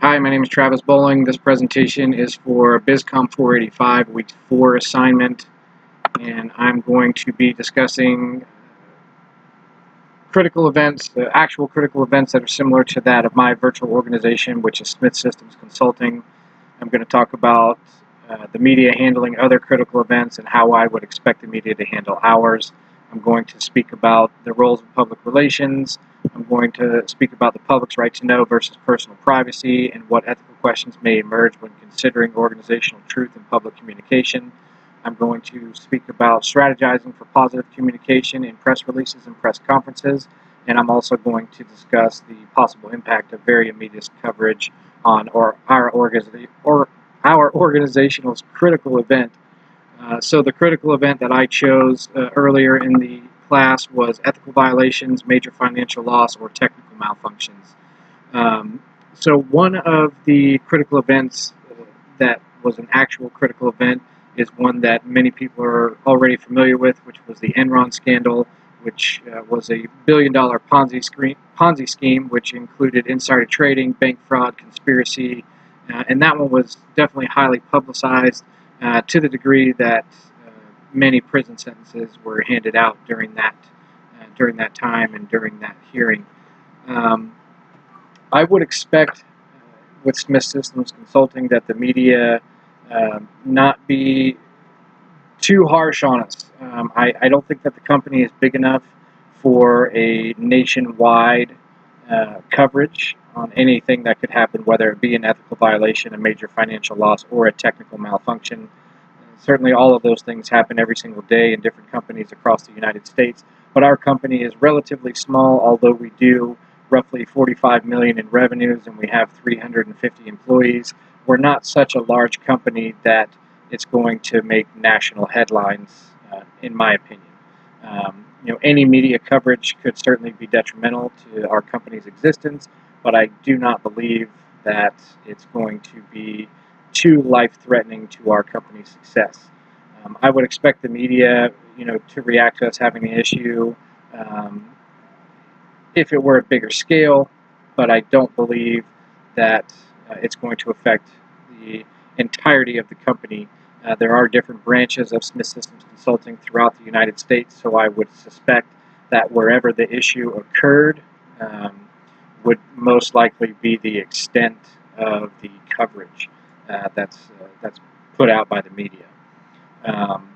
Hi, my name is Travis Bowling. This presentation is for bscom 485, week 4 assignment, and I'm going to be discussing critical events, actual critical events that are similar to that of my virtual organization, which is Smith Systems Consulting. I'm going to talk about the media handling other critical events and how I would expect the media to handle ours. I'm going to speak about the roles of public relations. I'm going to speak about the public's right to know versus personal privacy and what ethical questions may emerge when considering organizational truth in public communication. I'm going to speak about strategizing for positive communication in press releases and press conferences, and I'm also going to discuss the possible impact of very immediate coverage on our organizational critical event. So the critical event that I chose earlier in the class was ethical violations, major financial loss, or technical malfunctions. So one of the critical events that was an actual critical event is one that many people are already familiar with, which was the Enron scandal, which was a billion-dollar Ponzi scheme, which included insider trading, bank fraud, conspiracy, and that one was definitely highly publicized to the degree that many prison sentences were handed out during that time and during that hearing. Um, I would expect with Smith Systems Consulting that the media not be too harsh on us. I don't think that the company is big enough for a nationwide coverage on anything that could happen, whether it be an ethical violation, a major financial loss, or a technical malfunction. Certainly, all of those things happen every single day in different companies across the United States. But our company is relatively small, although we do roughly 45 million in revenues and we have 350 employees. We're not such a large company that it's going to make national headlines, in my opinion. Any media coverage could certainly be detrimental to our company's existence, but I do not believe that it's going to be too life-threatening to our company's success. I would expect the media, to react to us having an issue um, if it were a bigger scale, but I don't believe that it's going to affect the entirety of the company. There are different branches of Smith Systems Consulting throughout the United States, so I would suspect that wherever the issue occurred would most likely be the extent of the coverage that's put out by the media. Um,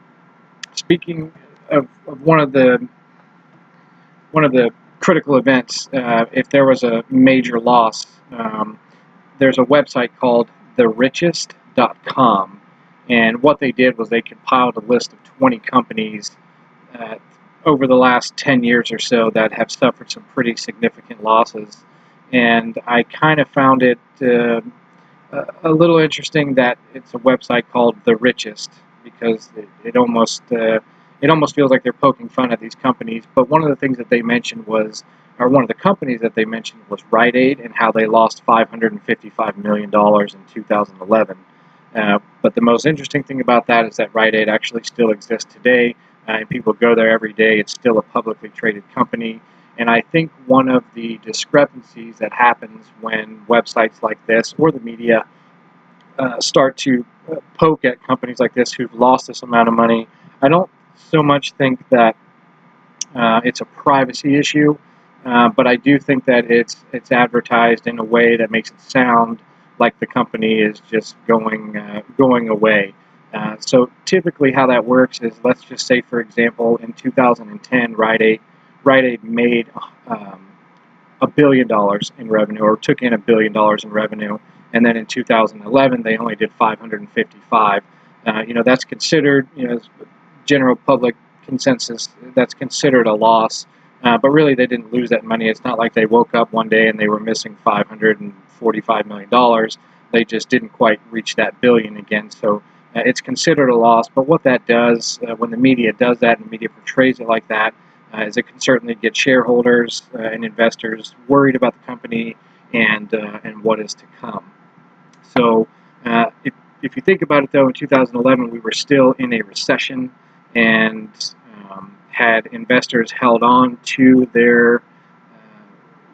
Speaking of one of the critical events, if there was a major loss, there's a website called therichest.com, and what they did was they compiled a list of 20 companies over the last 10 years or so that have suffered some pretty significant losses. And I kind of found it a little interesting that it's a website called The Richest, because it almost feels like they're poking fun at these companies. But one of the things that they mentioned was, or one of the companies that they mentioned was Rite Aid, and how they lost $555 million in 2011. But the most interesting thing about that is that Rite Aid actually still exists today, and people go there every day. It's still a publicly traded company. And I think one of the discrepancies that happens when websites like this or the media start to poke at companies like this who've lost this amount of money, I don't so much think that it's a privacy issue, but I do think that it's advertised in a way that makes it sound like the company is just going away. So typically, how that works is, let's just say, for example, in 2010, Rite Aid made $1 billion in revenue, or took in $1 billion in revenue, and then in 2011 they only did 555. That's considered, general public consensus, that's considered a loss. But really, they didn't lose that money. It's not like they woke up one day and they were missing $545 million. They just didn't quite reach that billion again. So it's considered a loss. But what that does, when the media does that and the media portrays it like that, is it can certainly get shareholders and investors worried about the company and what is to come. So if you think about it, though, in 2011 we were still in a recession, and had investors held on to their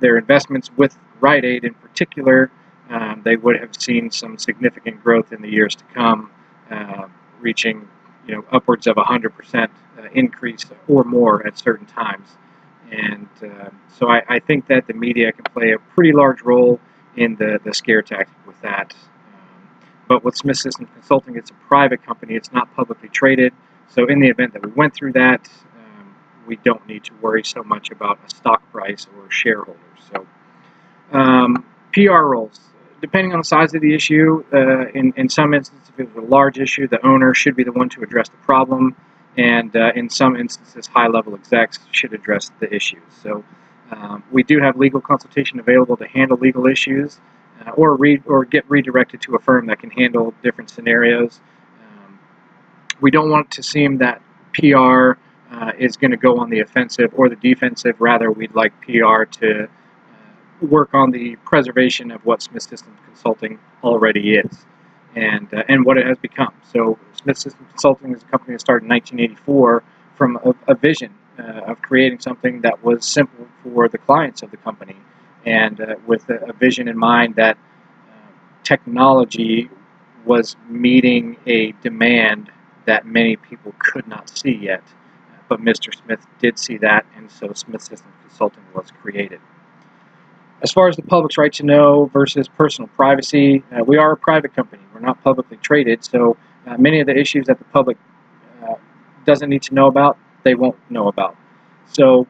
investments with Rite Aid in particular, they would have seen some significant growth in the years to come, reaching upwards of 100% increase or more at certain times. And so I think that the media can play a pretty large role in the scare tactic with that. But with Smith System Consulting, it's a private company. It's not publicly traded. So in the event that we went through that, we don't need to worry so much about a stock price or shareholders. So PR roles. Depending on the size of the issue, in some instances, if it was a large issue, the owner should be the one to address the problem, and in some instances, high-level execs should address the issues. So we do have legal consultation available to handle legal issues, or get redirected to a firm that can handle different scenarios. We don't want it to seem that PR is going to go on the offensive or the defensive. Rather, we'd like PR to work on the preservation of what Smith System Consulting already is and what it has become. So Smith System Consulting is a company that started in 1984 from a vision of creating something that was simple for the clients of the company, and with a vision in mind that technology was meeting a demand that many people could not see yet. But Mr. Smith did see that, and so Smith System Consulting was created. As far as the public's right to know versus personal privacy, we are a private company. We're not publicly traded, so many of the issues that the public doesn't need to know about, they won't know about. So,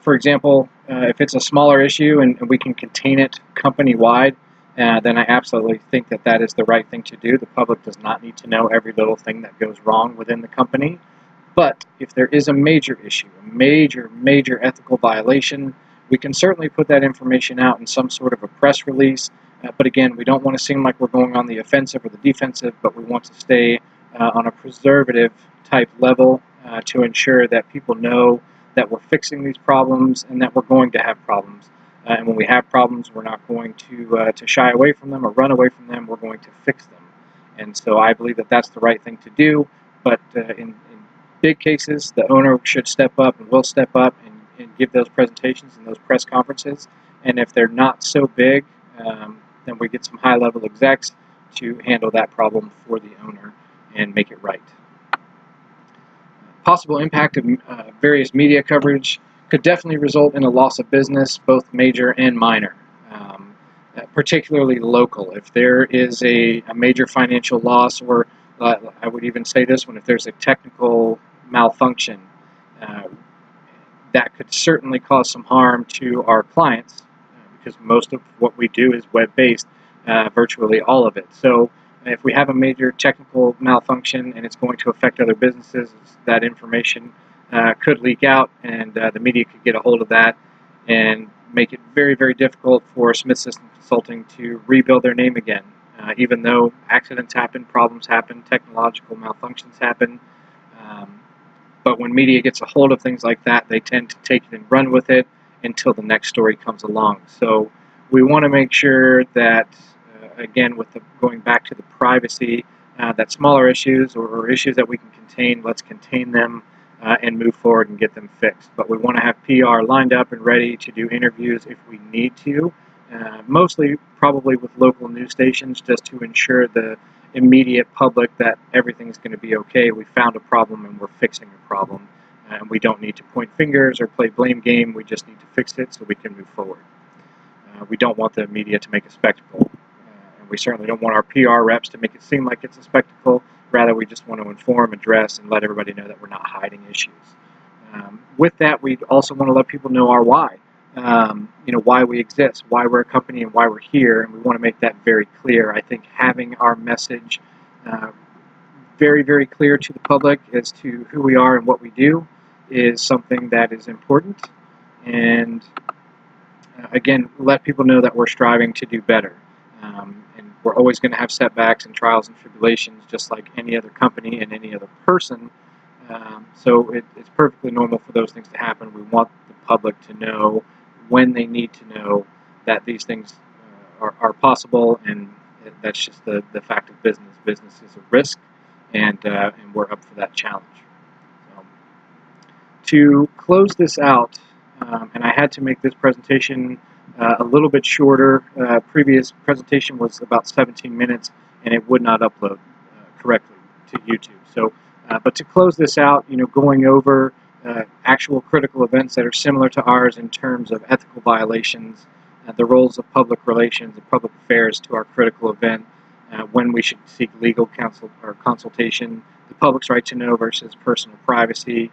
for example, if it's a smaller issue and we can contain it company-wide, then I absolutely think that that is the right thing to do. The public does not need to know every little thing that goes wrong within the company. But if there is a major issue, a major ethical violation, we can certainly put that information out in some sort of a press release. But again, we don't want to seem like we're going on the offensive or the defensive, but we want to stay on a preservative type level to ensure that people know that we're fixing these problems and that we're going to have problems. And when we have problems, we're not going to shy away from them or run away from them. We're going to fix them. And so I believe that that's the right thing to do. But in big cases, the owner should step up and will step up and give those presentations and those press conferences. And if they're not so big, then we get some high-level execs to handle that problem for the owner and make it right. Possible impact of various media coverage could definitely result in a loss of business, both major and minor, particularly local. If there is a major financial loss, or I would even say this one, if there's a technical malfunction, that could certainly cause some harm to our clients, because most of what we do is web-based, virtually all of it. So if we have a major technical malfunction and it's going to affect other businesses, that information could leak out, and the media could get a hold of that and make it very difficult for Smith System Consulting to rebuild their name again. Even though accidents happen, problems happen, technological malfunctions happen, but when media gets a hold of things like that, they tend to take it and run with it until the next story comes along. So we want to make sure that, again, with going back to the privacy, that smaller issues or issues that we can contain, let's contain them and move forward and get them fixed. But we want to have PR lined up and ready to do interviews if we need to, mostly probably with local news stations, just to ensure the immediate public that everything's going to be okay. We found a problem and we're fixing a problem, and we don't need to point fingers or play blame game. We just need to fix it so we can move forward. We don't want the media to make a spectacle, and we certainly don't want our PR reps to make it seem like it's a spectacle. Rather, we just want to inform, address, and let everybody know that we're not hiding issues. With that, we also want to let people know our why. Why we exist, why we're a company, and why we're here, and we want to make that very clear. I think having our message very clear to the public as to who we are and what we do is something that is important, and again, let people know that we're striving to do better. And we're always going to have setbacks and trials and tribulations, just like any other company and any other person. So it's perfectly normal for those things to happen. We want the public to know when they need to know that these things are possible, and that's just the fact of business. Business is a risk, and we're up for that challenge. So, to close this out, and I had to make this presentation a little bit shorter. Previous presentation was about 17 minutes, and it would not upload correctly to YouTube. So, but to close this out, going over actual critical events that are similar to ours in terms of ethical violations, the roles of public relations and public affairs to our critical event, when we should seek legal counsel or consultation, the public's right to know versus personal privacy,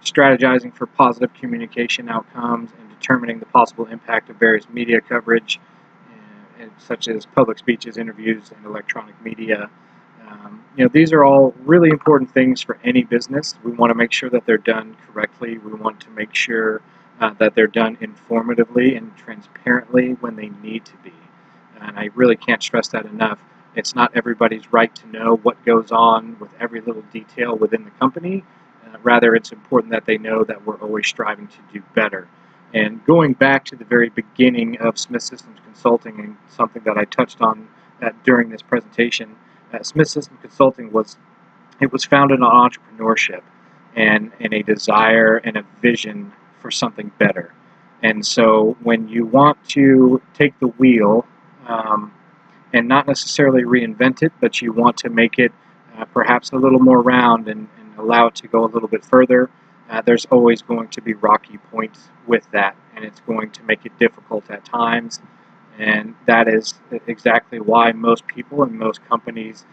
strategizing for positive communication outcomes, and determining the possible impact of various media coverage, such as public speeches, interviews, and electronic media. These are all really important things for any business. We want to make sure that they're done correctly. We want to make sure that they're done informatively and transparently when they need to be. And I really can't stress that enough. It's not everybody's right to know what goes on with every little detail within the company. Rather, it's important that they know that we're always striving to do better. And going back to the very beginning of Smith Systems Consulting, and something that I touched on during this presentation, Smith Systems Consulting was founded on entrepreneurship and a desire and a vision for something better. And so when you want to take the wheel and not necessarily reinvent it, but you want to make it perhaps a little more round and allow it to go a little bit further, there's always going to be rocky points with that, and it's going to make it difficult at times. And that is exactly why most people and most companies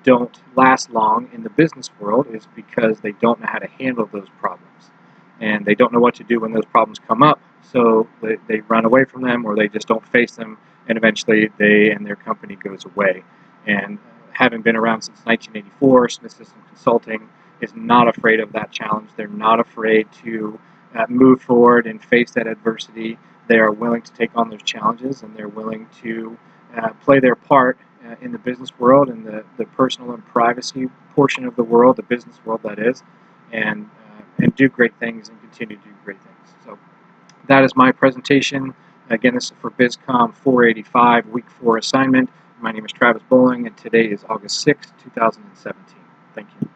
don't last long in the business world, is because they don't know how to handle those problems. And they don't know what to do when those problems come up, so they run away from them, or they just don't face them, and eventually they and their company goes away. And having been around since 1984, Smith Systems Consulting is not afraid of that challenge. They're not afraid to move forward and face that adversity. They are willing to take on those challenges, and they're willing to play their part in the business world and the personal and privacy portion of the world, the business world that is, and do great things and continue to do great things. So that is my presentation. Again, this is for bscom 485, week 4 assignment. My name is Travis Bowling, and today is August 6, 2017. Thank you.